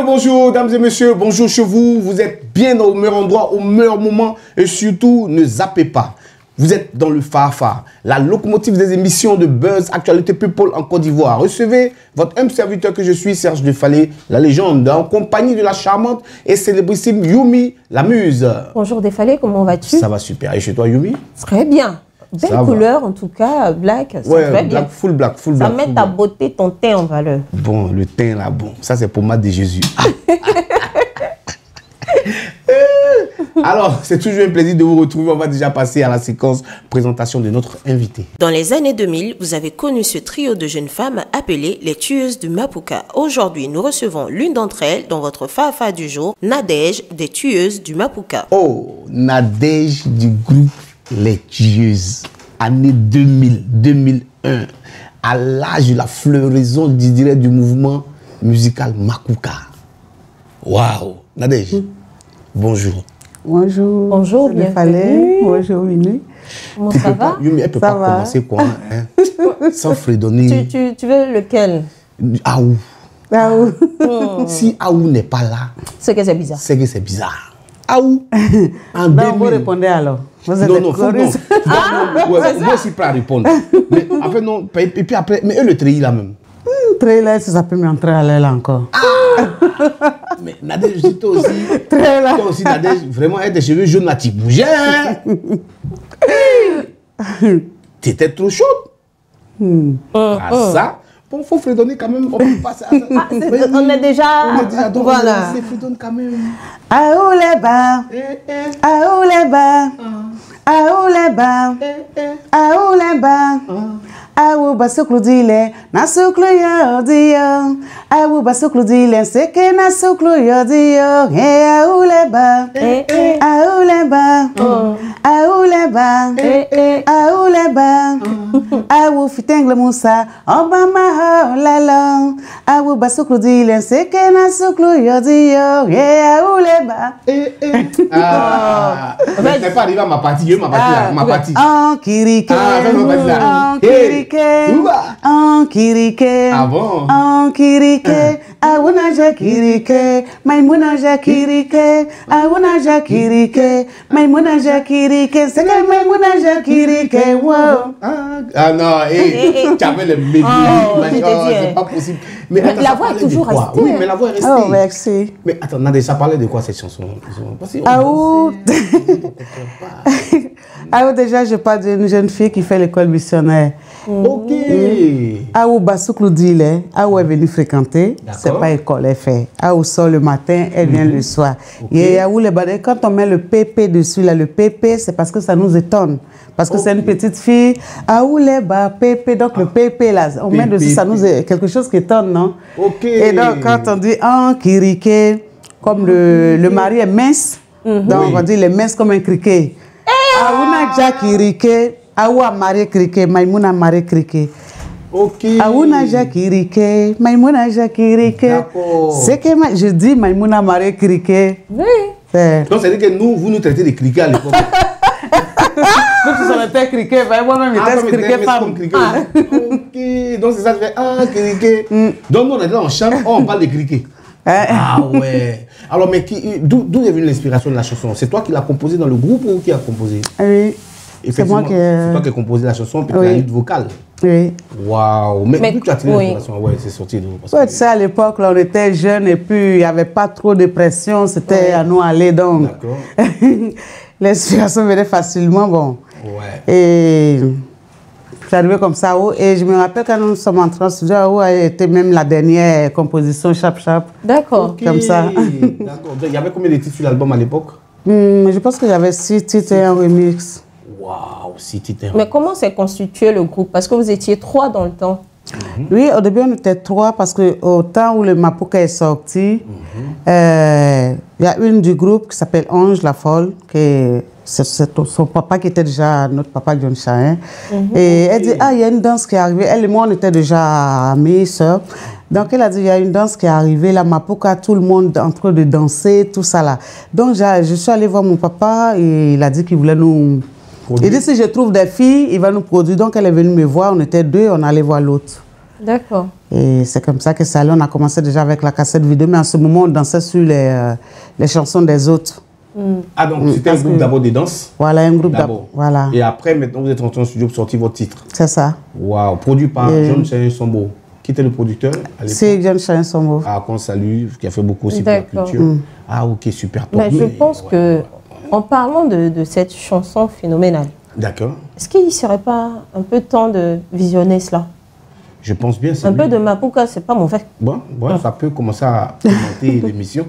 bonjour, dames et messieurs, bonjour chez vous. Vous êtes bien au meilleur endroit, au meilleur moment. Et surtout, ne zappez pas. Vous êtes dans le Fafa, la locomotive des émissions de Buzz Actualité People en Côte d'Ivoire. Recevez votre humble serviteur que je suis, Serge Defalé, la légende, en compagnie de la charmante et célébrissime Yumi, la muse. Bonjour Defalé, comment vas-tu? Ça va super. Et chez toi, Yumi? Très bien. Belle couleur, en tout cas, black. Ouais, très black, bien. full black, full Ça black. met ta beauté, ton teint en valeur. Bon, le teint là, bon. Ça, c'est pour Mat de Jésus. Alors, c'est toujours un plaisir de vous retrouver. On va déjà passer à la séquence présentation de notre invité. Dans les années 2000, vous avez connu ce trio de jeunes femmes appelées les tueuses du Mapuka. Aujourd'hui, nous recevons l'une d'entre elles dans votre Fafa du jour, Nadège des tueuses du Mapuka. Oh, Nadège du groupe Les Tueuses, année 2000-2001, à l'âge de la floraison, je dirais, du mouvement musical Mapuka. Waouh, Nadège, bonjour. Bonjour, Bonjour. Bonjour, bienvenue. Bonjour, Yumi. Comment ça va? Yumi, elle ne peut pas commencer quoi, hein, sans fredonner. Tu veux lequel? Aou. Aou. Si Aou n'est pas là, c'est que c'est bizarre. C'est que c'est bizarre. Aou. En non, vous répondez alors. Vous êtes non, faut non. Moi aussi, pas à répondre. Mais après, non. Et puis après, mais eux, le treillis là même. Treillis, ça peut m'entrer à l'aile encore. Mais Nadège, toi aussi. Treillis. Toi aussi, Nadège, vraiment, avec tes cheveux jaunes là, tu bougeais. T'étais trop chaude. Ça. Bon, faut fredonner quand même. On peut passer à ça. On est déjà. Donc, voilà. on fredonne quand même. Aou les bas. Aou les bas. Aou les bas. Aou les bas. Aou basuklu dile, na suklu yodio. Aou basuklu dile, seke na suklu yodio. Hey, aou les bas. Aou les bas. Aou les bas. Aou les bas. Aou fitengle moussa, obama ho lalo. Aou basuklu dile, seke na suklu yodio. Hey, aou les bas. Je n'ai pas arrivé à ma partie, ma partie. En kirike. En kirike. En kirike. Ah bon? En kirike. Aouna jakirike. Maimouna jakirike. Aouna jakirike. Maimouna jakirike. C'est que maimouna jakirike. Wow. Ah non, tu avais le bébé. C'est pas possible. Mais la voix est toujours restée. Oui, mais la voix est restée. Oh, merci. Mais attends, Nadège, ça parlait de quoi cette chanson? Aou. Aou, déjà, je parle d'une jeune fille qui fait l'école missionnaire. Ok. Aou Basouklou Dile, Aou est venue fréquenter. C'est pas école, elle fait. Aou sort le matin, elle vient le soir. Et Aou, quand on met le PP dessus, là, le PP, c'est parce que ça nous étonne. Parce que c'est une petite fille. Aou les bas, PP, donc le PP, là, on met dessus, ça nous est quelque chose qui étonne, non? Ok. Et donc, quand on dit en kirike, comme le mari est mince, donc on dit les minces comme un criquet. Aouna jakirike, Aoua marié criquet, Maimouna marié criquet. Ok. Aouna jakirike, Maimouna jakirike. C'est que je dis Maimouna marié criquet. Oui. Donc c'est-à-dire que nous, vous nous traitez de criquet à l'époque. Donc tu s'en étais criquet, moi-même j'étais criquet femme. Ok, donc c'est ça, je fais criquet. Donc nous on est dans le champ, on parle de criquet. Ah ouais. Alors, mais d'où est venue l'inspiration de la chanson? C'est toi qui l'as composée dans le groupe ou qui a composé? Oui. C'est moi qui... C'est toi qui as composé la chanson, puis la lutte vocale. Oui. Waouh. Mais d'où tu as tiré l'inspiration? Ouais, c'est sorti d'où? Ouais, tu sais, à l'époque, on était jeunes et puis il n'y avait pas trop de pression. C'était à nous aller, donc. D'accord. L'inspiration venait facilement, bon. Ouais. Et... C'est arrivé comme ça, et je me rappelle quand nous sommes entrés en studio, où a été même la dernière composition, Chap Chap. D'accord. Okay. Comme ça. D'accord. Il y avait combien de titres sur l'album à l'époque? Je pense qu'il y avait 6 titres et un remix. Waouh, 6 titres. Mais comment s'est constitué le groupe? Parce que vous étiez 3 dans le temps. Oui, au début on était 3 parce qu'au temps où le Mapuka est sorti, il y a une du groupe qui s'appelle Ange la Folle, qui c'est son papa qui était déjà notre papa John Chahin. Et elle dit, ah, il y a une danse qui est arrivée. Elle et moi, on était déjà amis, sœurs. Donc, elle a dit, il y a une danse qui est arrivée, la Mapuka, tout le monde en train de danser, tout ça là. Donc, je suis allée voir mon papa et il a dit qu'il voulait nous... Il dit, si je trouve des filles, il va nous produire. Donc, elle est venue me voir, on était 2, on allait voir l'autre. D'accord. Et c'est comme ça que ça allait. On a commencé déjà avec la cassette vidéo, mais en ce moment, on dansait sur les chansons des autres. Ah, donc c'était un groupe d'abord de danse? Voilà, un groupe d'abord. Voilà. Et après, maintenant, vous êtes rentré en studio pour sortir votre titre? C'est ça. Waouh, produit par John Chayen Sombo. Qui était le producteur à l'époque? C'est John Chayen Sombo. Ah, qu'on salue, qui a fait beaucoup aussi pour la culture. Ah, ok, super. Mais je pense que, en parlant de cette chanson phénoménale, d'accord. Est-ce qu'il ne serait pas un peu temps de visionner cela? Je pense bien. Un peu de Mapuka, c'est pas mauvais. Bon, ça peut commencer à augmenter l'émission.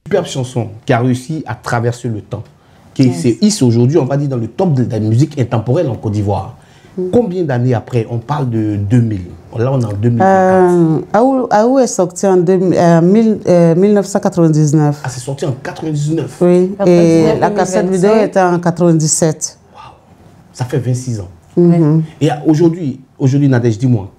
Superbe chanson qui a réussi à traverser le temps. Qui s'est hisse aujourd'hui, on va dire, dans le top de la musique intemporelle en Côte d'Ivoire. Combien d'années après? On parle de 2000. Là, on est en 2004. Aou est sorti en 1999. Ah, c'est sorti en 99? Oui, et la cassette vidéo était en 97. Waouh, ça fait 26 ans. Et aujourd'hui, Nadège, dis-moi,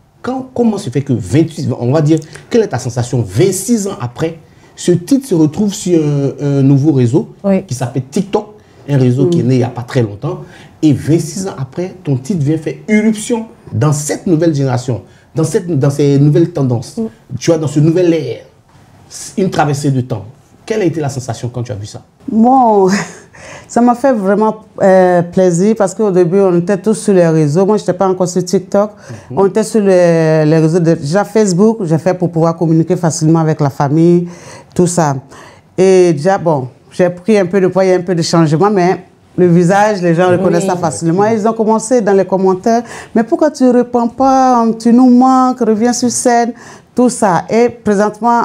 comment se fait que 28, on va dire, quelle est ta sensation 26 ans après, ce titre se retrouve sur un nouveau réseau qui s'appelle TikTok, un réseau qui est né il n'y a pas très longtemps, et 26 ans après, ton titre vient faire irruption dans cette nouvelle génération, dans ces nouvelles tendances, tu vois, dans ce nouvel ère, une traversée de temps. Quelle a été la sensation quand tu as vu ça? Bon, ça m'a fait vraiment plaisir parce qu'au début, on était tous sur les réseaux. Moi, je n'étais pas encore sur TikTok. On était sur les réseaux. Déjà, Facebook, j'ai fait pour pouvoir communiquer facilement avec la famille, tout ça. Et déjà, bon, j'ai pris un peu de poids, il y a un peu de changement, mais le visage, les gens reconnaissent ça facilement. Ils ont commencé dans les commentaires, mais pourquoi tu ne réponds pas, tu nous manques, reviens sur scène, tout ça. Et présentement,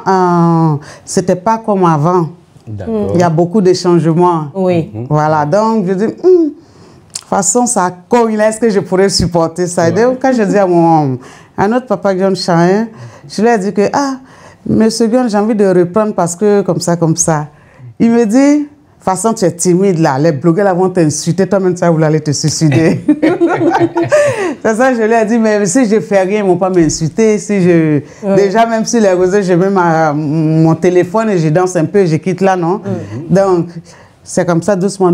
ce n'était pas comme avant. Il y a beaucoup de changements. Oui. Voilà, donc je dis, de toute façon, ça cogne là, est-ce que je pourrais supporter ça? Donc, quand je dis à notre papa John Chayen, je lui ai dit que, monsieur John, j'ai envie de reprendre parce que comme ça. Il me dit, de toute façon, tu es timide là, les blogueurs là vont t'insulter, toi-même tu vas vouloir aller te suicider. C'est ça, je lui ai dit, mais si je fais rien, ils ne vont pas m'insulter. Si déjà, même si les réseaux, je mets mon téléphone et je danse un peu, je quitte là, non? Donc, c'est comme ça, doucement,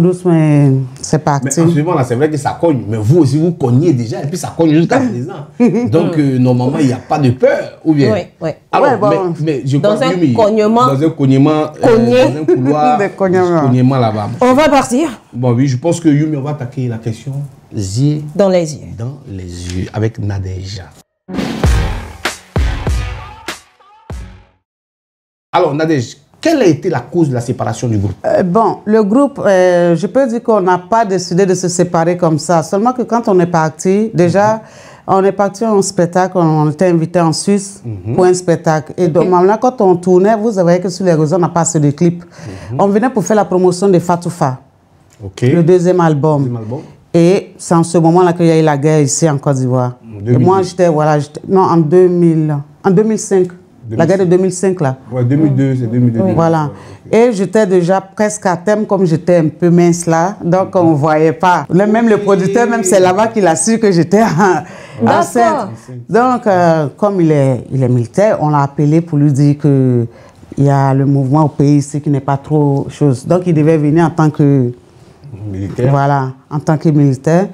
c'est parti. Mais en ce moment-là, c'est vrai que ça cogne, mais vous aussi, vous cognez déjà, et puis ça cogne jusqu'à présent. Donc, normalement, il n'y a pas de peur, ou bien? Oui. Alors, mais je dans crois un que cognement. dans un cognement, dans un couloir, cognement là-bas. On va partir. Bon, oui, je pense que Yumi, on va attaquer la question yeux dans les yeux. Dans les yeux, avec Nadège. Alors, Nadège, quelle a été la cause de la séparation du groupe? Bon, le groupe, je peux dire qu'on n'a pas décidé de se séparer comme ça. Seulement que quand on est parti, déjà, on est parti en spectacle, on était invité en Suisse pour un spectacle. Et donc, maintenant, quand on tournait, vous voyez que sur les réseaux, on n'a pas assez de clips. On venait pour faire la promotion de Fatoufa, le deuxième album. Et c'est en ce moment-là qu'il y a eu la guerre ici en Côte d'Ivoire. Et moi, j'étais, en 2005. La guerre de 2005, là. Ouais, 2002, c'est 2002. Voilà. Et j'étais déjà presque à terme, comme j'étais un peu mince là. Donc, on ne voyait pas. Même le producteur, même c'est là-bas qu'il a su que j'étais enceinte. Donc, comme il est militaire, on l'a appelé pour lui dire qu'il y a le mouvement au pays ici qui n'est pas trop chose. Donc, il devait venir en tant que militaire. Voilà, en tant que militaire.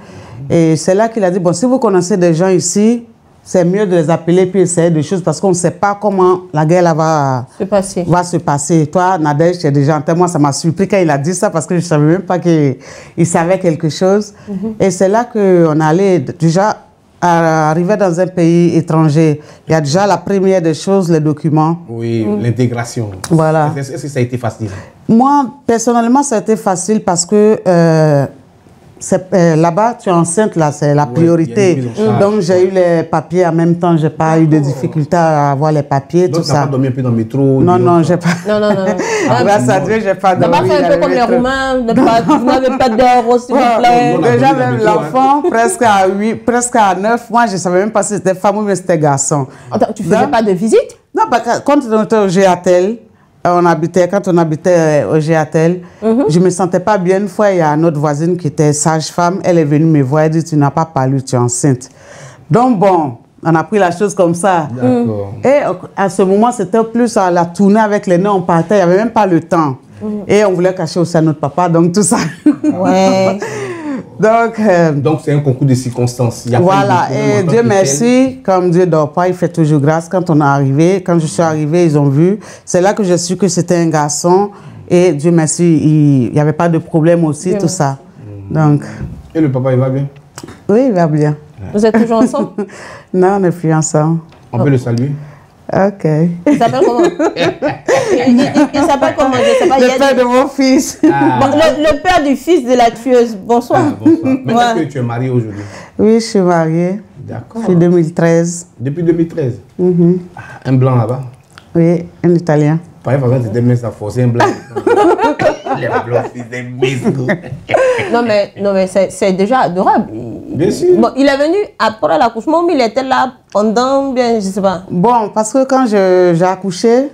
Et c'est là qu'il a dit, bon, si vous connaissez des gens ici, c'est mieux de les appeler puis essayer des choses parce qu'on ne sait pas comment la guerre là va se passer. Toi, Nadège, tu es déjà en témoin. Moi, ça m'a surpris quand il a dit ça parce que je ne savais même pas qu'il savait quelque chose. Et c'est là qu'on allait déjà arriver dans un pays étranger. Il y a déjà la première des choses, les documents. Oui, l'intégration. Voilà. Est-ce que ça a été facile? Moi, personnellement, ça a été facile parce que là-bas, tu es enceinte, là, c'est la priorité. Donc, j'ai eu les papiers en même temps. Je n'ai pas eu de difficulté à avoir les papiers, tout ça. Donc, tu n'as pas dormi un peu dans le métro? Non, j'ai pas. Non. Grâce à Dieu, je n'ai pas dormi. Tu n'as pas fait un peu comme les Roumains, vous n'avez pas d'heure, s'il vous plaît. Déjà, même l'enfant, presque à 9 mois, je ne savais même pas si c'était femme ou mais c'était garçon. Attends, tu ne faisais pas de visite? Non, quand on était au Géatel, quand on habitait au Géatel, je ne me sentais pas bien. Une fois, il y a une autre voisine qui était sage-femme. Elle est venue me voir et dit, tu n'as pas parlé, tu es enceinte. Donc bon, on a pris la chose comme ça. Et à ce moment, c'était plus à la tournée avec les nez, on partait, il n'y avait même pas le temps. Et on voulait cacher aussi à notre papa, donc tout ça. Ouais. Donc c'est un concours de circonstances. Il y a voilà, pas eu de et Dieu merci, comme Dieu ne dort pas, il fait toujours grâce. Quand on est arrivé, quand je suis arrivée, ils ont vu. C'est là que j'ai su que c'était un garçon. Et Dieu merci, il n'y avait pas de problème aussi, tout ça. Donc, et le papa, il va bien? Oui, il va bien. Vous êtes toujours ensemble? Non, on n'est plus ensemble. On peut le saluer? Ok. Il s'appelle comment? Il s'appelle comment? Je sais pas. Le père de mon fils. Bon, le père du fils de la tueuse. Bonsoir. Bonsoir. Mais est-ce que tu es mariée aujourd'hui? Oui, je suis mariée. D'accord. Depuis 2013. Depuis 2013? Un blanc là-bas? Oui, un Italien. Par exemple, c'était même ça forcer un blanc. Les blancs, c'est des bisous. Non, mais c'est déjà adorable. Bien sûr. Bon, il est venu après l'accouchement, mais il était là pendant, bien, je sais pas. Bon, parce que quand j'ai accouché,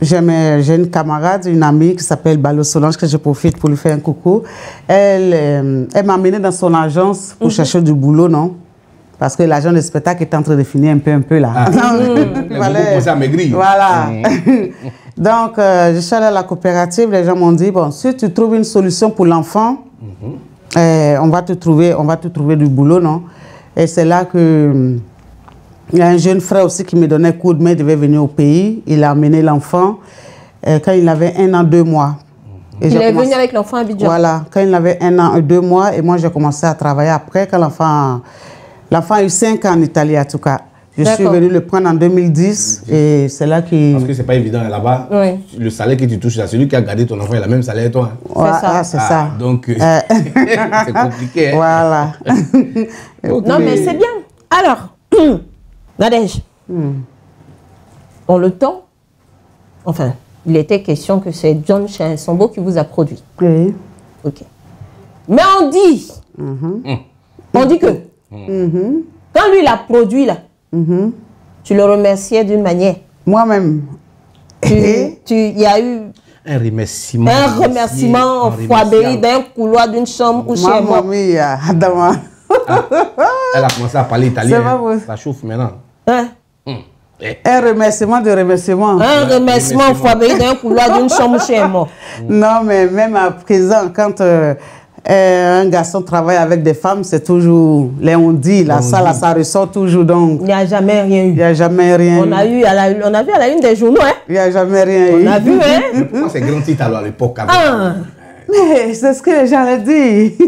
j'ai une camarade, une amie qui s'appelle Balo Solange, que je profite pour lui faire un coucou. Elle m'a amenée dans son agence pour chercher du boulot, non? Parce que l'agent de spectacle est en train de finir un peu là. Il fallait commencer à maigrir. Voilà. Donc, je suis allée à la coopérative, les gens m'ont dit, bon, si tu trouves une solution pour l'enfant, on va te trouver du boulot, non? Et c'est là que il y a un jeune frère aussi qui me donnait coup de main, il devait venir au pays. Il a amené l'enfant quand il avait 1 an, 2 mois. Et il est venu avec l'enfant à Abidjan. Voilà, quand il avait 1 an, 2 mois, et moi j'ai commencé à travailler après, quand l'enfant a eu 5 ans en Italie en tout cas. Je suis venue le prendre en 2010 et c'est là qu'il... Parce que c'est pas évident là-bas. Oui. Le salaire que tu touches là, celui qui a gardé ton enfant, il a le même salaire que toi. C'est ça. Donc, c'est compliqué. Hein? Voilà. Okay. Non, mais c'est bien. Alors, Nadège, dans le temps, enfin, il était question que c'est John Chinsombo qui vous a produit. Oui. Ok. Mais on dit que quand lui l'a produit là, tu le remerciais d'une manière. Moi-même. Il y a eu un remerciement. Un remerciement en foiberie d'un couloir d'une chambre ou chez moi. Elle a commencé à parler italien. Ça chauffe maintenant. Hein? Un remerciement de remerciement. Un remerciement en foiberie d'un couloir d'une chambre chez moi. Non, mais même à présent, quand un garçon travaille avec des femmes, c'est toujours les on-dit, là, ça ressort toujours. Donc, il n'y a jamais rien eu. Il n'y a jamais rien eu. On a vu à la une des journaux, hein? Il n'y a jamais rien eu. On a vu, hein? Mais pourquoi c'est grand titre alors à l'époque? Mais c'est ce que les gens le disent.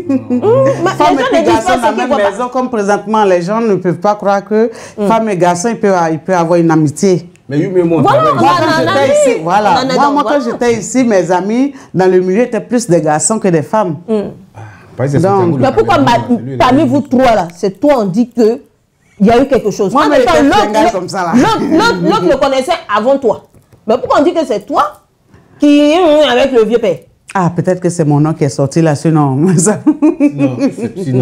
Femmes et garçons dans la même maison, comme présentement, les gens ne peuvent pas croire que femmes et garçons, ils peuvent avoir une amitié. Mais oui, mais moi, quand j'étais ici, mes amis dans le milieu étaient plus des garçons que des femmes. Donc, mais pourquoi parmi vous trois là, c'est toi on dit que il y a eu quelque chose. Moi, mais l'autre le connaissait avant toi. Mais pourquoi on dit que c'est toi qui avec le vieux père? Ah, peut-être que c'est mon nom qui est sorti là, sinon. Sinon, il n'y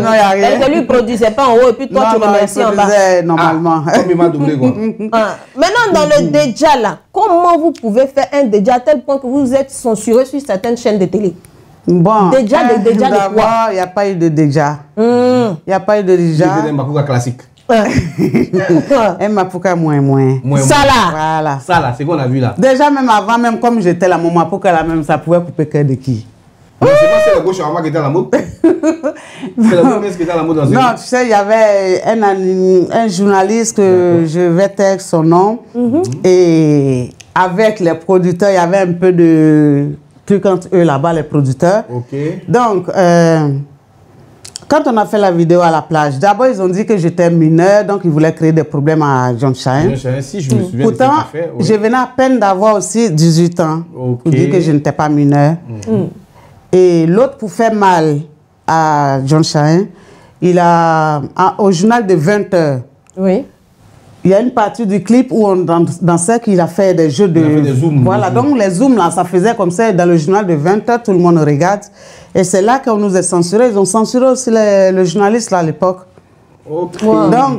a rien. Elle ne lui produisait pas en haut et puis toi tu remercies en bas. Normalement. Comme il m'a doublé quoi. Maintenant, dans le déjà là, comment vous pouvez faire un déjà à tel point que vous êtes censuré sur certaines chaînes de télé? Bon, déjà de quoi? Il n'y a pas eu de déjà. Il n'y a pas eu de déjà. C'est un Mapuka classique. Un Mapuka moins. Ça là. Voilà. Ça là, c'est qu'on a vu là. Déjà, même avant, même comme j'étais là, mon Mapuka là, même ça pouvait couper cœur de qui? C'est pas c'est la gauche à qui était à la mode. C'est la gauche qui était à la mode dans ce. Non, tu sais, il y avait un journaliste que je vais taire son nom. Et avec les producteurs, il y avait un peu de trucs entre eux là-bas, les producteurs. Ok. Donc, quand on a fait la vidéo à la plage, d'abord ils ont dit que j'étais mineur, donc ils voulaient créer des problèmes à John Shine. Si je me souviens. Pourtant, je venais à peine d'avoir aussi 18 ans pour dire que je n'étais pas mineur. Et l'autre, pour faire mal à John Shine, il a, au journal de 20h, il y a une partie du clip où on dansait qu'il a fait des jeux de... Il a fait des zooms. Voilà, donc les zooms là, ça faisait comme ça dans le journal de 20h, tout le monde regarde. Et c'est là qu'on nous a censuré. Ils ont censuré aussi le journaliste là à l'époque. Donc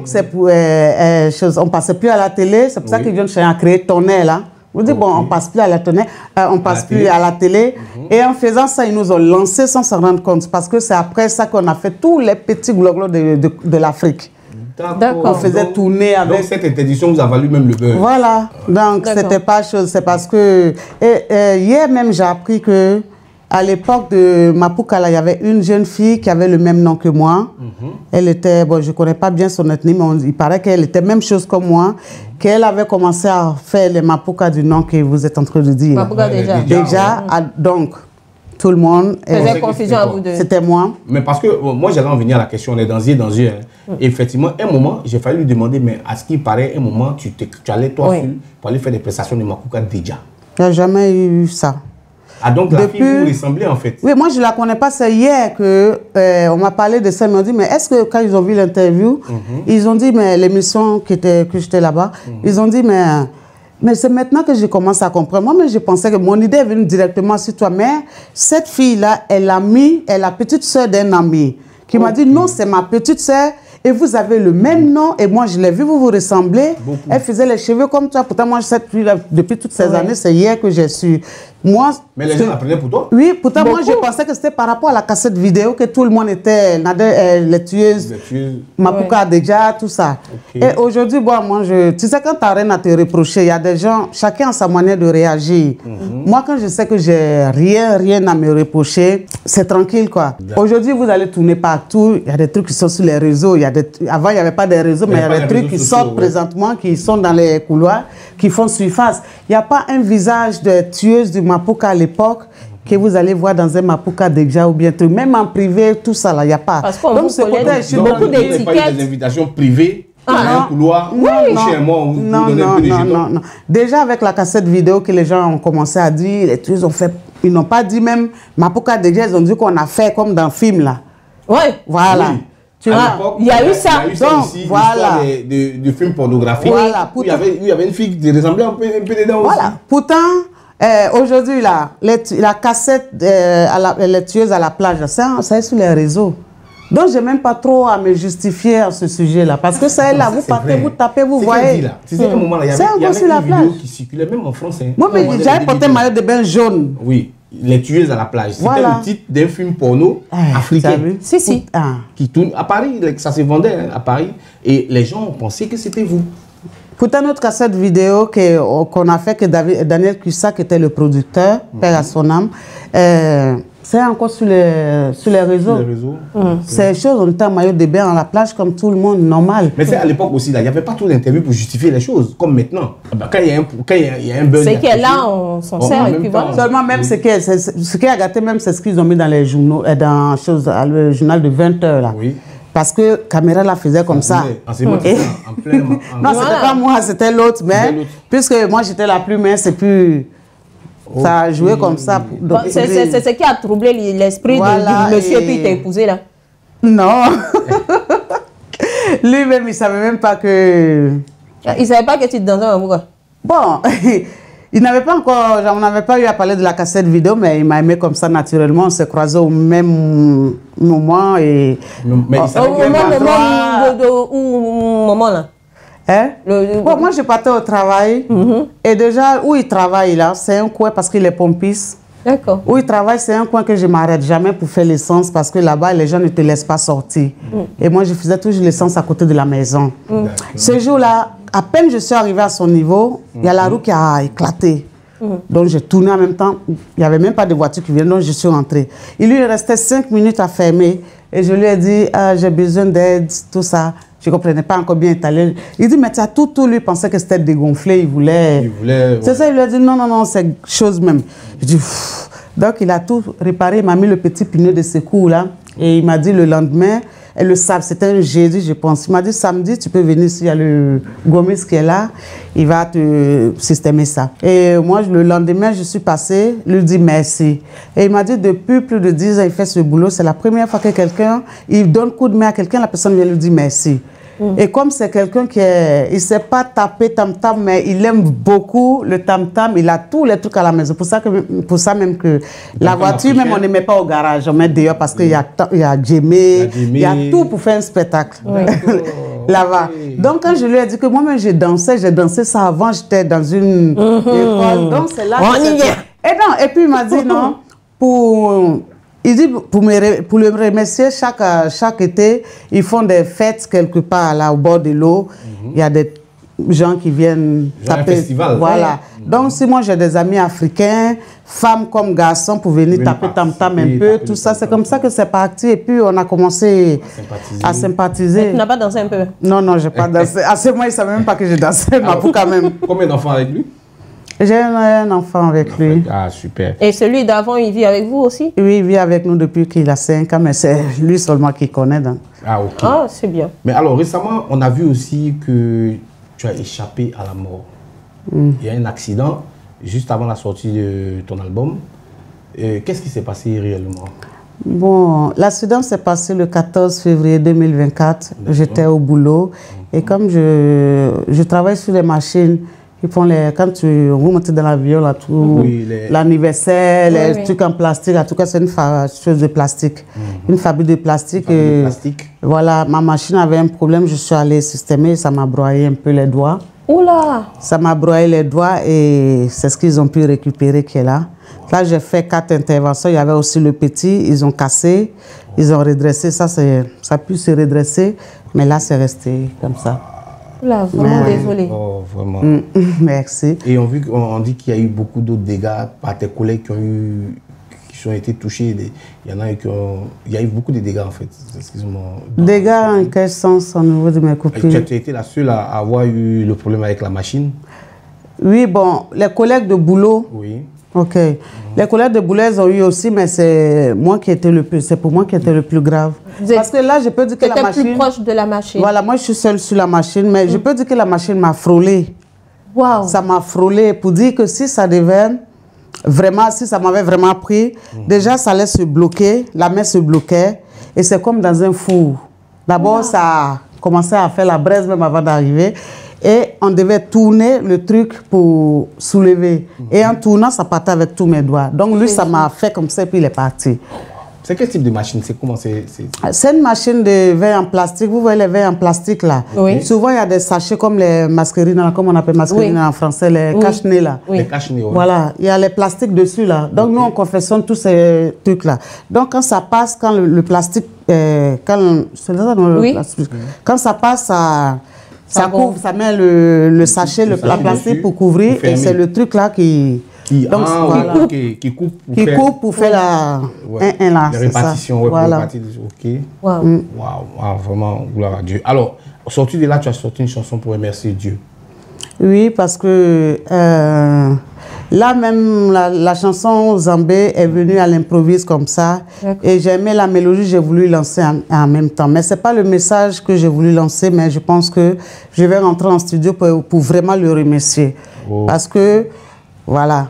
c'est pour on passait plus à la télé. C'est pour ça que John Shine a créé Tonnerre là. Vous dites bon, on passe plus à la tonnerre, on passe plus à la télé. Et en faisant ça, ils nous ont lancé sans s'en rendre compte. Parce que c'est après ça qu'on a fait tous les petits gloglos de l'Afrique. On faisait tourner avec... Donc cette interdiction vous a valu même le beurre. Voilà. Donc c'était pas chose. C'est parce que... hier même, j'ai appris que À l'époque de Mapuka, il y avait une jeune fille qui avait le même nom que moi. Elle était, bon, je ne connais pas bien son ethnie, mais il paraît qu'elle était même chose comme moi, qu'elle avait commencé à faire les Mapuka du nom que vous êtes en train de dire. Mapuka déjà. Déjà, donc, tout le monde... faisait confusion à vous deux. C'était moi. Mais parce que moi, j'allais en venir à la question, on est dans un. Effectivement, un moment, j'ai failli lui demander, mais à ce qui paraît, un moment, tu allais toi seul pour aller faire des prestations de Mapuka déjà. Il n'y a jamais eu ça. Ah, donc la fille vous ressemblait en fait? Oui, moi je ne la connais pas, c'est hier qu'on m'a parlé de ça, ils m'ont dit, mais est-ce que quand ils ont vu l'interview, ils ont dit, mais l'émission que j'étais là-bas, ils ont dit, mais c'est maintenant que je commence à comprendre. Moi, mais je pensais que mon idée est venue directement sur toi, mais cette fille-là, elle est la petite sœur d'un ami qui m'a dit, non, c'est ma petite sœur. Et vous avez le même nom, et moi je l'ai vu, vous vous ressemblez. Beaucoup. Elle faisait les cheveux comme toi. Pourtant, moi, cette fille-là, depuis toutes ces années, c'est hier que j'ai su. Moi, mais les gens apprenaient pour toi? Oui, pourtant, moi, je pensais que c'était par rapport à la cassette vidéo que tout le monde était les tueuses, Mapuka déjà, tout ça. Okay. Et aujourd'hui, bon, moi, tu sais, quand tu n'as rien à te reprocher, il y a des gens, chacun a sa manière de réagir. Moi, quand je sais que j'ai rien à me reprocher, c'est tranquille, quoi. Aujourd'hui, vous allez tourner partout, il y a des trucs qui sont sur les réseaux. Avant, il n'y avait pas de réseaux, mais il y a des trucs qui sortent présentement, qui sont dans les couloirs, qui font surface. Il n'y a pas un visage de tueuse du Mapuka à l'époque que vous allez voir dans un Mapuka déjà ou bien tout. Même en privé, tout ça, là, il n'y a pas. Parce qu'on vous connaît beaucoup d'étiquettes. Pas eu des invitations privées dans un couloir, chez moi, vous donnez un peu de jetons. Non. Déjà, avec la cassette vidéo que les gens ont commencé à dire, les tueuses ont fait... Ils n'ont pas dit même Mapuka déjà, ils ont dit qu'on a fait comme dans le film, là. Oui. Voilà. Oui. Tu vois, il y a eu ça. Il y a eu ça donc, aussi, voilà. de films pornographiques. Voilà. Où il y avait une fille qui ressemblait un peu dedans aussi. Voilà. Pourtant, aujourd'hui, là, la cassette, les tueuses à la plage, ça est sur les réseaux. Donc, je n'ai même pas trop à me justifier à ce sujet-là. Parce que ça est là, vous partez, vous tapez, vous voyez. Tu sais, à un moment, il y avait une vidéo qui circulait même en français. Moi, mais j'avais porté un maillot de bain jaune. Oui. Les tueuses à la plage. C'était le titre d'un film porno africain. Si. Qui tourne à Paris. Ça se vendait à Paris. Et les gens ont pensé que c'était vous. Pourtant, notre cassette vidéo qu'on a fait, que Daniel Cusack était le producteur, père à son âme, c'est encore sur les réseaux. C'est une chose, on était en maillot de bain à la plage comme tout le monde, normal. Mais c'est à l'époque aussi, il n'y avait pas trop d'interviews pour justifier les choses, comme maintenant. Quand il y a un buzz... C'est que là, on s'en sert et puis voilà. Seulement, même ce qui a gâté, même c'est ce qu'ils ont mis dans les journaux, dans le journal de 20h, là. Oui. Parce que Caméra la faisait comme ça. En plein... Non, c'était pas moi, c'était l'autre, mais puisque moi j'étais la plus mince et puis... Ça a joué comme ça. C'est ce qui a troublé l'esprit du monsieur et puis il t'a épousé là. Non. Lui-même, il ne savait même pas que... Il ne savait pas que tu étais dans un amour. Bon, il n'avait pas encore... On n'avait pas eu à parler de la cassette vidéo, mais il m'a aimé comme ça naturellement. On s'est croisés au même moment et... Mais au moment là. Bon, moi, je partais au travail. Et déjà, où il travaille là, c'est un coin parce qu'il est pompiste. D'accord. Où il travaille, c'est un coin que je ne m'arrête jamais pour faire l'essence parce que là-bas, les gens ne te laissent pas sortir. Et moi, je faisais toujours l'essence à côté de la maison. Ce jour-là, à peine je suis arrivée à son niveau, il y a la roue qui a éclaté. Donc, j'ai tourné en même temps. Il n'y avait même pas de voiture qui venait, donc je suis rentrée. Il lui restait 5 minutes à fermer. Et je lui ai dit, j'ai besoin d'aide, tout ça. Je ne comprenais pas encore bien italien. Il dit, mais tu as tout lui pensait que c'était dégonflé, il voulait... C'est ça, il lui a dit, non, c'est chose même. Je dis, pfff. Donc il a tout réparé, il m'a mis le petit pneu de secours là. Et il m'a dit le lendemain, et le samedi, c'était un jeudi, je pense. Il m'a dit, samedi, tu peux venir ici, il y a le Gomis qui est là, il va te systémer ça. Et moi, le lendemain, je suis passée, lui dit merci. Et il m'a dit, depuis plus de 10 ans, il fait ce boulot. C'est la première fois que quelqu'un, il donne coup de main à quelqu'un, la personne vient lui dire merci. Et comme c'est quelqu'un qui il ne sait pas taper tam-tam, mais il aime beaucoup le tam-tam, il a tous les trucs à la maison. Pour ça même que la voiture, même on ne met pas au garage, on met dehors parce qu'il y a Djemé, il y a tout pour faire un spectacle. Là-bas. Donc quand je lui ai dit que moi-même j'ai dansé ça avant, j'étais dans une école. Donc c'est là que et puis il m'a dit non, il dit, pour le remercier, chaque été, ils font des fêtes quelque part là au bord de l'eau. Il y a des gens qui viennent taper. Festival. Voilà. Donc, si moi j'ai des amis africains, femmes comme garçons, pour venir taper tam-tam un peu, tout ça, c'est comme ça que c'est parti. Et puis, on a commencé à sympathiser. Tu n'as pas dansé un peu? Non, non, je n'ai pas dansé. Ah, c'est moi, il ne savait même pas que je dansais, Mapouka même. Combien d'enfants avec lui? J'ai un enfant avec lui. Ah, super. Et celui d'avant, il vit avec vous aussi? Oui, il vit avec nous depuis qu'il a 5 ans, mais c'est lui seulement qui connaît. Donc. Ah, ok. Ah, c'est bien. Mais alors, récemment, on a vu aussi que tu as échappé à la mort. Il y a un accident juste avant la sortie de ton album. Qu'est-ce qui s'est passé réellement? Bon, l'accident s'est passé le 14 février 2024. J'étais au boulot. Et comme je travaille sur les machines, ils font quand vous montez dans l'avion, là, tout, l'anniversaire, les trucs en plastique, en tout cas, c'est une chose de plastique. Une fabrique de plastique. Voilà, ma machine avait un problème, je suis allée systémer, ça m'a broyé un peu les doigts. Oula! Ça m'a broyé les doigts et c'est ce qu'ils ont pu récupérer qui est là. Là, j'ai fait 4 interventions, il y avait aussi le petit, ils ont cassé, ils ont redressé, ça a pu se redresser, mais là, c'est resté comme ça. Là, vraiment désolé. Oh, vraiment. Merci. Et on dit qu'il y a eu beaucoup d'autres dégâts par tes collègues qui ont été touchés. Il y en a eu il y a eu beaucoup de dégâts en fait. Dégâts en quel sens au niveau de mes copines? Tu as été la seule à avoir eu le problème avec la machine? Oui, bon, les collègues de boulot. Oui. Ok. Les collègues de boulot, ils ont eu aussi, mais c'est pour moi qui était le plus grave. Parce que là, je peux dire que la machine... plus proche de la machine. Voilà, moi, je suis seule sur la machine, mais je peux dire que la machine m'a frôlé. Wow. Ça m'a frôlé pour dire que si ça devait... Vraiment, si ça m'avait vraiment pris, déjà, ça allait se bloquer, la main se bloquait, et c'est comme dans un four. D'abord, ça a commencé à faire la braise même avant d'arriver. Et on devait tourner le truc pour soulever. Et en tournant, ça partait avec tous mes doigts. Donc lui, ça m'a fait comme ça et puis il est parti. C'est quel type de machine? C'est comment c'est une machine de verre en plastique. Vous voyez les verres en plastique là? Oui. Souvent, il y a des sachets comme les mascarines, comme on appelle mascarines en français, les cache-nez là. Oui. Les cache-nez, oui. Voilà, il y a les plastiques dessus là. Donc nous, on confectionne tous ces trucs là. Donc quand ça passe, quand le plastique... quand ça passe, ça couvre, ça met le sachet, la plastique pour couvrir, et c'est le truc là qui coupe pour faire la répartition. Voilà. Ok. Wow. Vraiment, gloire à Dieu. Alors, sorti de là, tu as sorti une chanson pour remercier Dieu. Oui, parce que là même, la chanson Zambé est venue à l'improviste comme ça. Et j'ai aimé la mélodie, j'ai voulu lancer en même temps. Mais ce n'est pas le message que j'ai voulu lancer, mais je pense que je vais rentrer en studio pour vraiment le remercier. Parce que, voilà.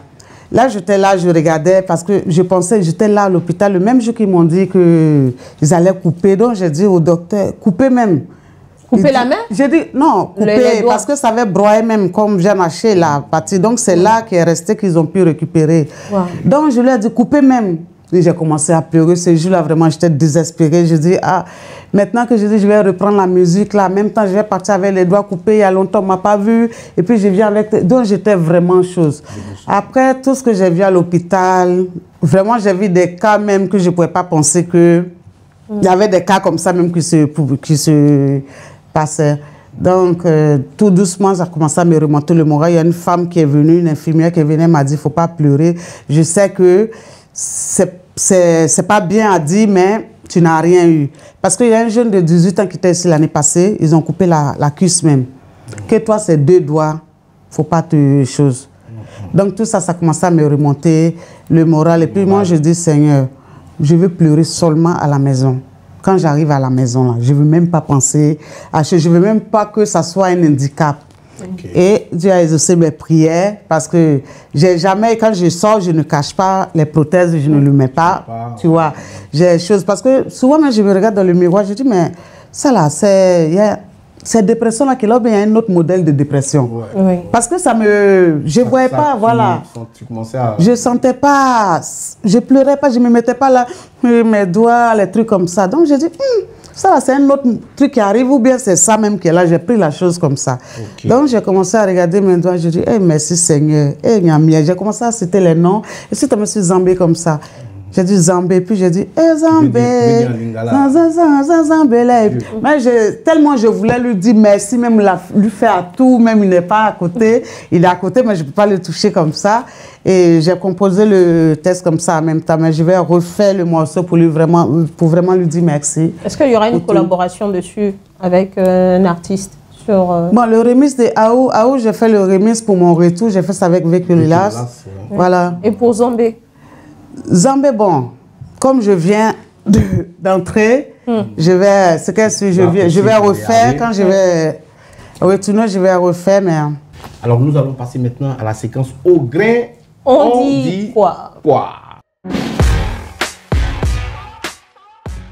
Là, j'étais là, je regardais, parce que je pensais, j'étais là à l'hôpital, le même jour qu'ils m'ont dit qu'ils allaient couper. Donc, j'ai dit au docteur, couper même. Couper la main? J'ai dit non, couper, parce que ça avait broyé même comme j'ai mâché la partie. Donc c'est là qui est resté qu'ils ont pu récupérer. Donc je lui ai dit couper même. J'ai commencé à pleurer ce jour-là, vraiment j'étais désespérée. Je dis maintenant que je dis je vais reprendre la musique là, en même temps je vais partir avec les doigts coupés, il y a longtemps on ne m'a pas vu. Et puis je viens avec... Donc j'étais vraiment chose. Après tout ce que j'ai vu à l'hôpital, vraiment j'ai vu des cas même que je ne pouvais pas penser que... Il y avait des cas comme ça même qui se passaient. Donc, tout doucement, ça a commencé à me remonter le moral. Il y a une femme qui est venue, une infirmière qui est venue, m'a dit, il ne faut pas pleurer. Je sais que c'est pas bien à dire, mais tu n'as rien eu. Parce qu'il y a un jeune de 18 ans qui était ici l'année passée, ils ont coupé la cuisse même. Que toi, c'est 2 doigts, il ne faut pas te chose. Donc, tout ça, ça a commencé à me remonter le moral. Et puis, moi, je dis, Seigneur, je veux pleurer seulement à la maison. Quand j'arrive à la maison, là, je ne veux même pas penser je ne veux même pas que ça soit un handicap. Et Dieu a exaucé mes prières parce que j'ai jamais, quand je sors, je ne cache pas les prothèses, je ne le mets pas. Tu vois, j'ai choses. Parce que souvent, quand je me regarde dans le miroir, je dis, mais ça là, cette dépression-là, qu'il y a un autre modèle de dépression. Parce que je ne voyais pas, voilà. Je ne sentais pas, je ne pleurais pas, je ne me mettais pas là, mes doigts, les trucs comme ça. Donc, je dis, ça c'est un autre truc qui arrive, ou bien c'est ça même qui est là. J'ai pris la chose comme ça. Donc, j'ai commencé à regarder mes doigts, je dis, merci Seigneur, j'ai commencé à citer les noms, et si tu me suis Zambé comme ça. J'ai dit Zambé, puis j'ai dit, eh Zambé, Zambé. Mais tellement je voulais lui dire merci, même lui faire tout, même il n'est pas à côté. Il est à côté, mais je ne peux pas le toucher comme ça. Et j'ai composé le texte comme ça en même temps, mais je vais refaire le morceau pour vraiment lui dire merci. Est-ce qu'il y aura une collaboration dessus avec un artiste? Bon, le remix de Aou, j'ai fait le remix pour mon retour, j'ai fait ça avec Véculilas. Voilà. Et pour Zambé? Zambé, bon, comme je viens d'entrer, je vais refaire. Quand je vais retourner, je vais refaire. Mais... Alors, nous allons passer maintenant à la séquence au grain. On dit quoi?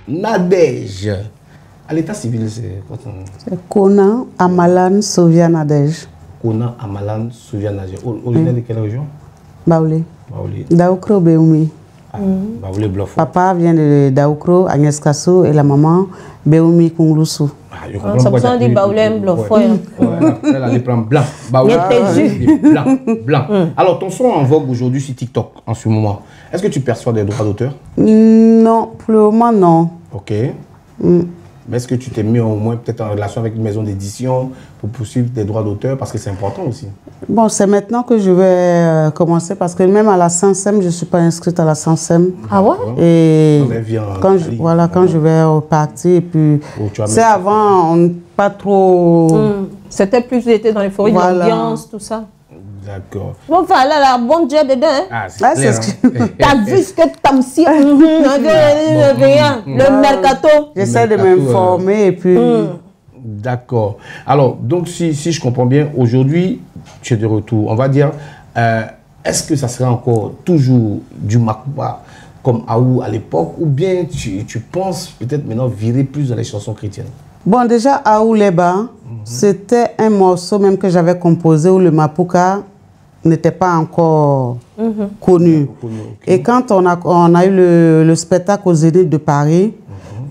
Nadège. À l'état civil, c'est quoi ton nom? C'est Kona Amalan Sovia Nadège. Kona Amalan Sovia Nadège. Originaire de quelle région? Baoulé. Baoulé. Daoukro Beoumi. Baoulé Bluff. Papa vient de Daoukro, Agnès Kassou, et la maman Beoumi Kunglusu. Ça vous a dit Baoulé Bluff. Elle allait prendre blanc. Baoulé blanc. Alors, ton son en vogue aujourd'hui sur TikTok en ce moment, est-ce que tu perçois des droits d'auteur? Non, pour le moment, non. Ok. Mais est-ce que tu t'es mis au moins peut-être en relation avec une maison d'édition pour poursuivre des droits d'auteur parce que c'est important aussi? Bon, c'est maintenant que je vais commencer parce que même à la SANSEM, je ne suis pas inscrite à la SANSEM. Ah ouais? Et quand je vais repartir, et puis c'est avant, on n'est pas trop... C'était plus l'été dans les forêts, l'ambiance, tout ça. D'accord. Bon, enfin, là, la bonne Dieu dedans. Hein? Ah, c'est ce que... T'as vu ce que Tamsi le mercato. J'essaie de m'informer et puis... D'accord. Alors, donc, si je comprends bien, aujourd'hui, tu es de retour. On va dire, est-ce que ça sera encore toujours du Makuba comme Aou à l'époque ou bien tu penses peut-être maintenant virer plus dans les chansons chrétiennes? Bon, déjà, Aou Leba, c'était un morceau même que j'avais composé où le Mapuka n'était pas encore connu. Et quand on a eu le spectacle au Zénith de Paris,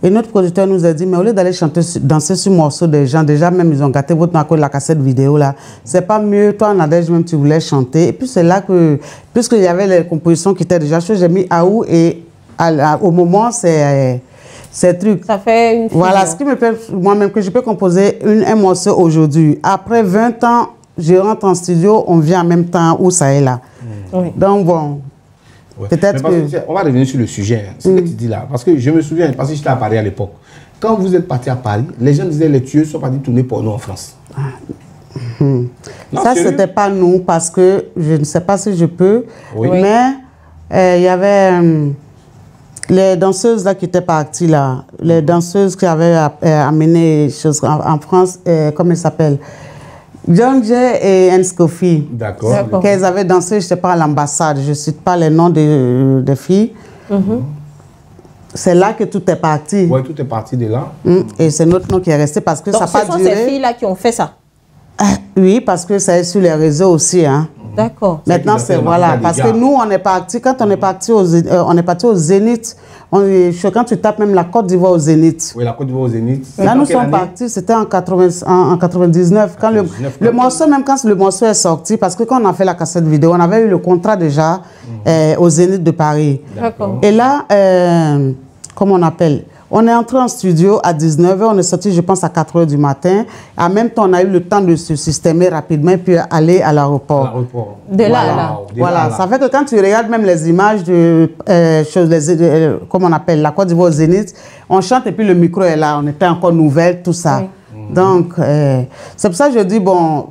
et notre producteur nous a dit, mais au lieu d'aller danser sur morceau des gens, déjà même ils ont gâté votre marque de la cassette vidéo là, c'est pas mieux, toi Nadège même tu voulais chanter. Et puis c'est là que, puisqu'il y avait les compositions qui étaient déjà chaudes, j'ai mis Aou et au moment c'est truc. Ça fait une fusion. Voilà, ce qui me fait moi-même que je peux composer un morceau aujourd'hui. Après 20 ans, je rentre en studio, on vient en même temps où ça est là. Donc bon, peut-être que... On va revenir sur le sujet, ce que tu dis là. Parce que je me souviens, parce que j'étais à Paris à l'époque. Quand vous êtes parti à Paris, les gens disaient les tueurs sont partis tourner porno en France. Non, ça, c'était pas nous, parce que je ne sais pas si je peux, mais il y avait... les danseuses là qui étaient parties là, les danseuses qui avaient amené choses en France, comment elles s'appellent? John Jay et Anne Scoffy. D'accord. Qu'elles avaient dansé, je ne sais pas, à l'ambassade. Je ne cite pas les noms des filles. C'est là que tout est parti. Oui, tout est parti de là. Et c'est notre nom qui est resté parce que donc, ça n'a pas duré. Donc ce sont ces filles-là qui ont fait ça? Oui, parce que ça est sur les réseaux aussi. Hein. D'accord. Maintenant, c'est voilà. Parce que nous, on est parti, quand on est parti au Zénith, quand tu tapes même la Côte d'Ivoire au Zénith. Oui, la Côte d'Ivoire au Zénith. Là, nous sommes partis, c'était en 99. Quand le morceau, même quand le morceau est sorti, parce que quand on a fait la cassette vidéo, on avait eu le contrat déjà au Zénith de Paris. D'accord. Et là, comment on appelle? On est entré en studio à 19h, on est sorti, je pense, à 4h du matin. En même temps, on a eu le temps de se systémer rapidement et puis aller à l'aéroport. De là à là. Voilà, ça fait que quand tu regardes même les images de comment on appelle, la Côte d'Ivoire au Zénith, on chante et puis le micro est là, on était encore nouvelle, tout ça. Donc, c'est pour ça que je dis, bon,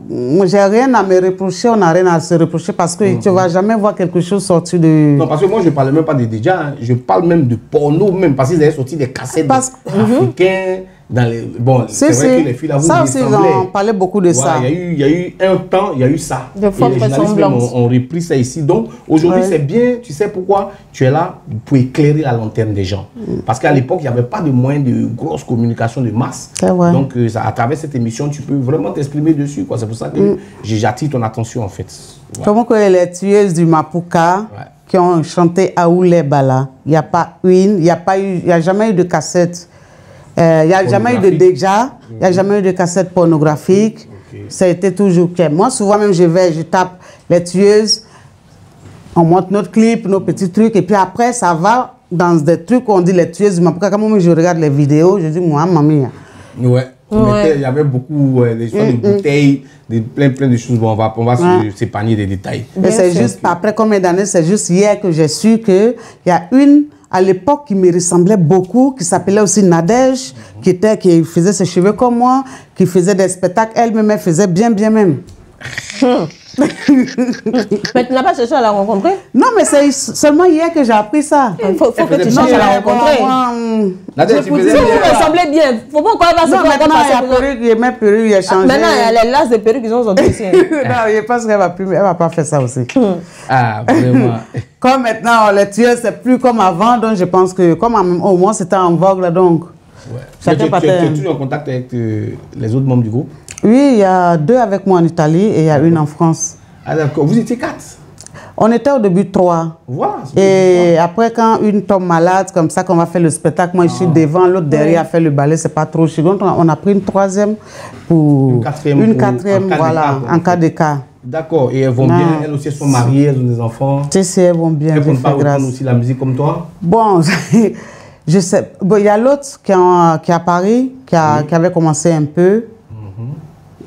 j'ai rien à me reprocher, on n'a rien à se reprocher parce que tu ne vas jamais voir quelque chose sorti de... Non, parce que moi, je ne parle même pas de DJ, hein. Je parle même de porno, même parce qu'ils avaient sorti des cassettes africains. Dans les... Bon, c'est vrai que les filles là, ça aussi, on parlait beaucoup de ça. Il y a eu un temps, il y a eu ça. De fortes ressemblances. On repris ça ici. Donc, aujourd'hui, c'est bien. Tu sais pourquoi? Tu es là pour éclairer la lanterne des gens. Parce qu'à l'époque, il n'y avait pas de moyens de grosse communication de masse. Donc, à travers cette émission, tu peux vraiment t'exprimer dessus. C'est pour ça que j'attire ton attention, en fait. Comment que les tueuses du Mapuka qui ont chanté Aou Lebala, il n'y a pas une, il n'y a jamais eu de cassette. Il n'y a jamais eu de déjà, il n'y a jamais eu de cassette pornographique. Ça a été toujours clair. Moi, souvent même, je tape les tueuses. On monte notre clip, nos petits trucs, et puis après, ça va dans des trucs où on dit les tueuses du Mapuka. Quand moi, je regarde les vidéos, je dis, moi, mamie. Ouais. Il y avait beaucoup de bouteilles, plein de choses. Bon, on va s'épargner des détails. Et c'est juste, après combien d'années, c'est juste hier que j'ai su qu'il y a une, à l'époque, qui me ressemblait beaucoup, qui s'appelait aussi Nadège, qui faisait ses cheveux comme moi, qui faisait des spectacles, elle-même, elle faisait bien même. Mais tu n'as pas cherché à la rencontrer? Non, mais c'est seulement hier que j'ai appris ça. Il faut que tu cherches à la rencontrer. Si vous ressemblez bien. Faut pas qu'on va se faire maintenant, il y a mes perruques, il a changé. Maintenant, il y a les laces de perruques qui sont sorties ici. Non, je pense qu'elle va pas faire ça aussi. Ah, vraiment. Comme maintenant, les tueurs, c'est plus comme avant, donc je pense que, comme au moins c'était en vogue, là, donc. Ouais. Tu es toujours en contact avec les autres membres du groupe? Oui, il y a 2 avec moi en Italie et il y a une en France. Ah d'accord, vous étiez 4? On était au début 3. Voilà, et après, quand une tombe malade, comme ça, qu'on va faire le spectacle, moi je suis devant, l'autre derrière a fait le ballet, c'est pas trop chiant. Donc on a pris une 3e pour... Une quatrième, voilà, en cas de cas. D'accord, et elles vont bien, elles aussi, elles sont mariées, elles ont des enfants? Si, elles vont bien. Elles ne font pas reprendre aussi la musique comme toi? Bon, je sais. Bon, il y a l'autre qui est à Paris, qui avait commencé un peu.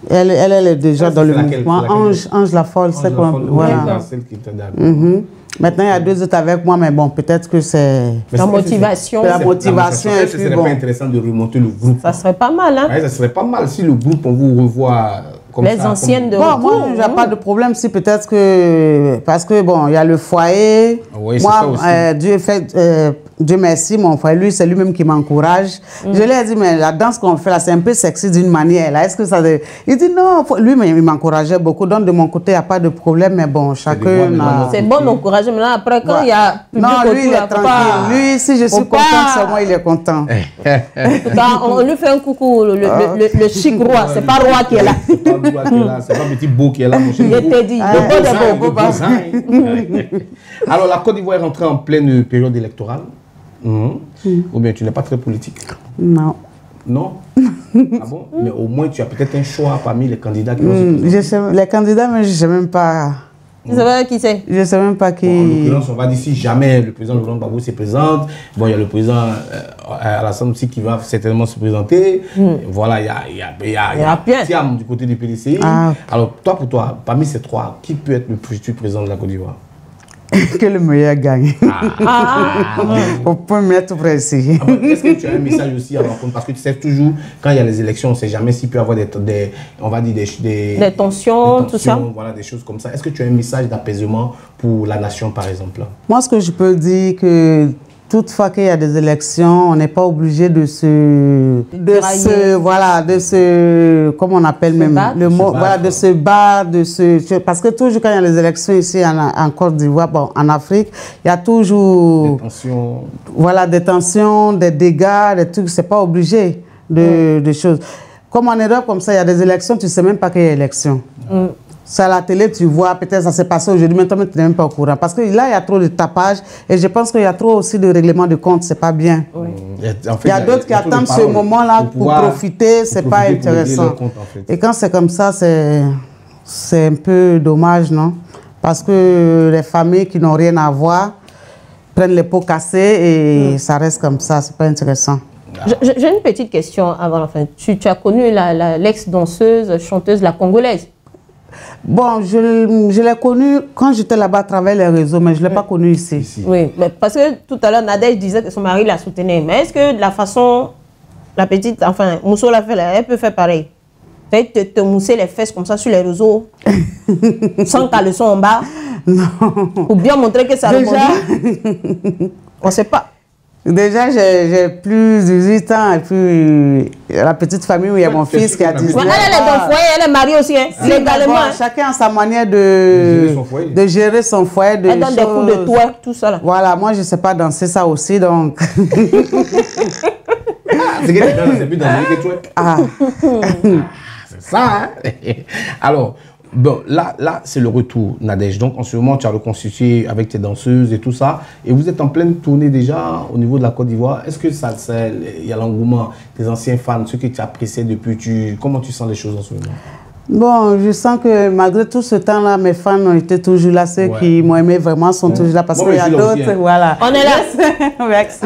Elle est déjà dans le mouvement. Ange la Folle, c'est quoi? Voilà. Celle qui était d'accord. Maintenant, il y a 2 autres avec moi, mais bon, peut-être que c'est... La motivation. La motivation. Est-ce que ce serait pas intéressant de remonter le groupe? Ça serait pas mal, hein? Ouais, ça serait pas mal si le groupe, on vous revoit comme les ça. Anciennes de bon, moi, il n'y a pas de problème si peut-être que... Parce que, bon, il y a le foyer. Oui, moi, Dieu merci, mon frère, lui, c'est lui-même qui m'encourage. Je lui ai dit, mais la danse qu'on fait là, c'est un peu sexy d'une manière. Là. Est-ce que ça... Il dit non, lui, il m'encourageait beaucoup. Donc, de mon côté, il n'y a pas de problème, mais bon, chacun... C'est bon d'encourager, mais là, après, quand il y a... Non, lui, il est tranquille. Lui, si je suis contente, c'est moi, il est content. On lui fait un coucou, le chic roi, c'est pas roi qui est là. C'est pas roi qui est là, c'est pas petit beau qui est là, mon cher. Il était dit, le beau. Alors, la Côte d'Ivoire est rentrée en pleine période électorale. Ou bien tu n'es pas très politique? Non. Non? Ah bon? Mais au moins tu as peut-être un choix parmi les candidats qui vont se présenter. Les candidats, mais je ne sais même pas. Tu sais pas qui c'est? Je ne sais même pas qui. Bon, en l'occurrence, on va dire si jamais le président Laurent Gbagbo se présente. Bon, il y a le président Alassane aussi qui va certainement se présenter. Voilà, il y a Thiam du côté du PDCI. Alors, toi, pour toi, parmi ces 3, qui peut être le futur président de la Côte d'Ivoire? Que le meilleur gagne. Au point mettre précis. Est-ce que tu as un message aussi à rencontrer? Parce que tu sais toujours, quand il y a les élections, on ne sait jamais s'il peut y avoir on va dire des tensions, tout ça. Voilà, des choses comme ça. Est-ce que tu as un message d'apaisement pour la nation, par exemple? Moi, ce que je peux dire, que toutefois qu'il y a des élections, on n'est pas obligé de comment on appelle même le mot, voilà, de se battre, parce que toujours quand il y a les élections ici en Côte d'Ivoire, bon, en Afrique, il y a toujours des tensions. Voilà, des tensions, des dégâts, des trucs, c'est pas obligé de choses. Comme en Europe, comme ça, il y a des élections, tu sais même pas qu'il y a élection. C'est à la télé, tu vois, peut-être ça s'est passé aujourd'hui, mais toi, tu n'es même pas au courant. Parce que là, il y a trop de tapage et je pense qu'il y a trop aussi de règlement de compte, c'est pas bien. Il y a d'autres qui attendent ce moment-là pour profiter, c'est pas intéressant. Compte, en fait. Et quand c'est comme ça, c'est un peu dommage, non? Parce que les familles qui n'ont rien à voir prennent les pots cassés et ça reste comme ça, c'est pas intéressant. J'ai une petite question avant la fin. Tu as connu l'ex-danseuse, chanteuse, la congolaise? Bon, je l'ai connue quand j'étais là-bas à travers les réseaux, mais je ne l'ai pas connue ici. Oui, mais parce que tout à l'heure, Nadège disait que son mari la soutenait. Mais est-ce que de la façon, la petite, enfin, Mousso l'a fait, elle peut faire pareil? Te mousser les fesses comme ça sur les réseaux, sans caleçon en bas? Non. Pour bien montrer que ça rebondit? On ne sait pas. Déjà, j'ai plus de 18 ans et puis la petite famille où il y a mon fils qui a 19 ans. Elle est dans le foyer, elle est mariée aussi, hein, légalement. Chacun a sa manière de gérer son foyer. Elle donne des coups de twerk, tout ça là. Voilà, moi je ne sais pas danser ça aussi, donc... C'est que tu danses plus danser que twerk. C'est ça, hein. Alors... Bon, là c'est le retour, Nadège. Donc, en ce moment, tu as reconstitué avec tes danseuses et tout ça. Et vous êtes en pleine tournée déjà au niveau de la Côte d'Ivoire. Est-ce que il y a l'engouement des anciens fans, ceux que tu appréciais depuis? Comment tu sens les choses en ce moment? Bon, je sens que malgré tout ce temps-là, mes fans ont été toujours là. Ceux qui m'ont aimé vraiment sont toujours là. Parce qu'il y a d'autres, voilà. On est là. Merci.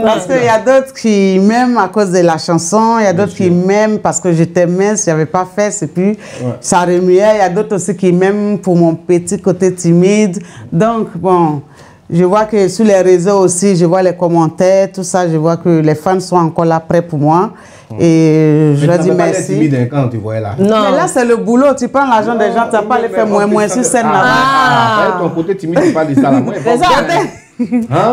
Parce qu'il y a d'autres qui m'aiment à cause de la chanson. Il y a d'autres qui m'aiment parce que j'étais mince, je n'avais pas fait. C'est plus, ça remuait. Il y a d'autres aussi qui m'aiment pour mon petit côté timide. Donc, bon... Je vois que sur les réseaux aussi, je vois les commentaires, tout ça, je vois que les fans sont encore là prêts pour moi. Et je leur dis merci. Mais timide quand tu vois là. Non. Mais là, c'est le boulot. Tu prends l'argent des gens, tu n'as pas les faire moins sur scène là-bas. Ton côté timide, tu parles de ça là.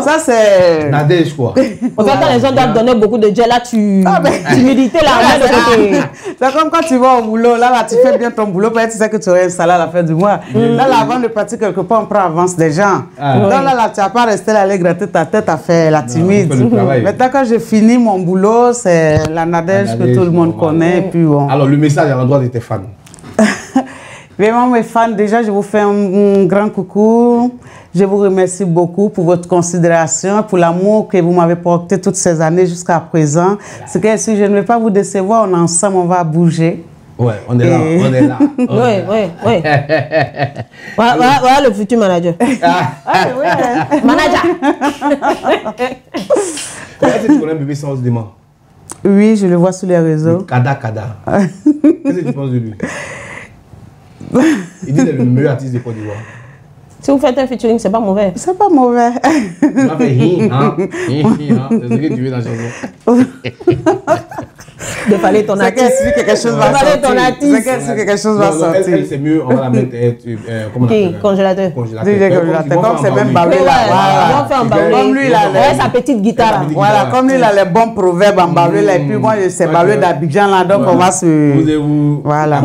Ça, c'est... Nadège, quoi. En fait, quand les gens doivent donner beaucoup de gel, là, timidité, là, c'est comme quand tu vas au boulot, là, tu fais bien ton boulot, peut-être tu sais que tu aurais un salaire à la fin du mois. Là, avant de partir quelque part, on prend avance des gens. Donc là, tu n'as pas resté là, aller gratter ta tête à faire la timide. Maintenant, quand j'ai fini mon boulot, c'est la Nadège que tout le monde connaît. Et puis, bon. Alors, le message à l'endroit de tes fans. Vraiment, mes fans, déjà, je vous fais un grand coucou. Je vous remercie beaucoup pour votre considération, pour l'amour que vous m'avez porté toutes ces années jusqu'à présent. C'est que si je ne vais pas vous décevoir, on est ensemble, on va bouger. Ouais, on est là, on est là. Oui. Voilà le futur manager. Manager. Est-ce que tu connais bébé sans dément? Oui, je le vois sur les réseaux. Kada. Qu'est-ce que tu penses de lui? Il dit qu'il est le meilleur artiste de Côte d'Ivoire. Si vous faites un featuring, c'est pas mauvais. C'est pas mauvais. Tu vas faire c'est ce que tu veux dans la chanson. De parler ton artiste. C'est quelque chose va sortir. C'est quelque chose va sortir. C'est mieux, on va la mettre. Comment on appelle? Congélateur. Comme c'est même Baoulé là. Comme lui, il a sa petite guitare. Voilà, comme lui, il a les bons proverbes en Baoulé là. Et puis moi, c'est Baoulé d'Abidjan là. Donc on va se. Posez-vous. Voilà.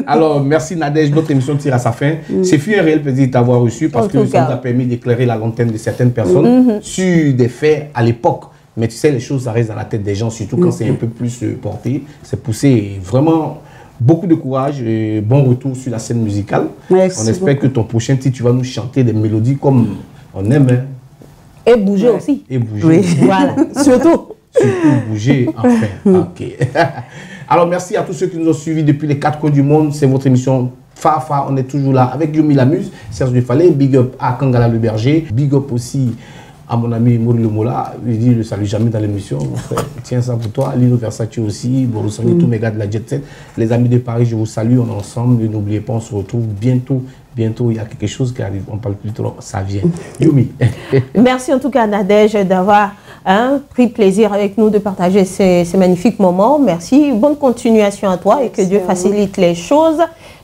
Alors, merci Nadège. Notre émission tire à sa fin. C'est fut un réel plaisir de t'avoir reçu parce que ça nous a permis d'éclairer la lanterne de certaines personnes sur des faits à l'époque. Mais tu sais, les choses, ça reste dans la tête des gens, surtout quand c'est un peu plus porté. C'est poussé. Vraiment, beaucoup de courage et bon retour sur la scène musicale. Merci on espère que ton prochain titre, tu vas nous chanter des mélodies comme on aime. Hein. Et bouger aussi. Et bouger. Oui. Voilà, surtout. Surtout bouger, enfin. Ok. Alors, merci à tous ceux qui nous ont suivis depuis les 4 coins du monde. C'est votre émission Fafa. On est toujours là avec Yomi Lamuse, Serge Dufalé, big up à Kangala le Berger, big up aussi à mon ami Maurice Lemola. Il dit, je ne le salue jamais dans l'émission. Mon frère, tiens ça pour toi. Lino Versace aussi, Borosani, tous mes gars de la Jet Set. Les amis de Paris, je vous salue. On est ensemble. N'oubliez pas, on se retrouve bientôt. Bientôt, il y a quelque chose qui arrive. On ne parle plus trop, ça vient. Yomi. Merci en tout cas, Nadège, d'avoir pris plaisir avec nous de partager ces magnifiques moments. Merci. Bonne continuation à toi et que Dieu facilite les choses.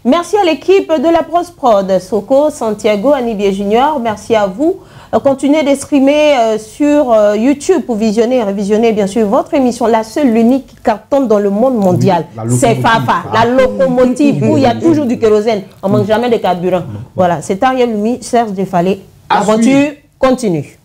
Merci à l'équipe de la Prosprod, Soko, Santiago, Anibie Junior. Merci à vous. Continuez de streamer sur YouTube pour visionner et révisionner bien sûr votre émission, la seule, l'unique qui cartonne dans le monde mondial. C'est Fafa, la locomotive où il y a toujours du kérosène. On ne manque jamais de carburant. Voilà, c'est Ariel Lumi, Serge Dufalé. L'aventure continue.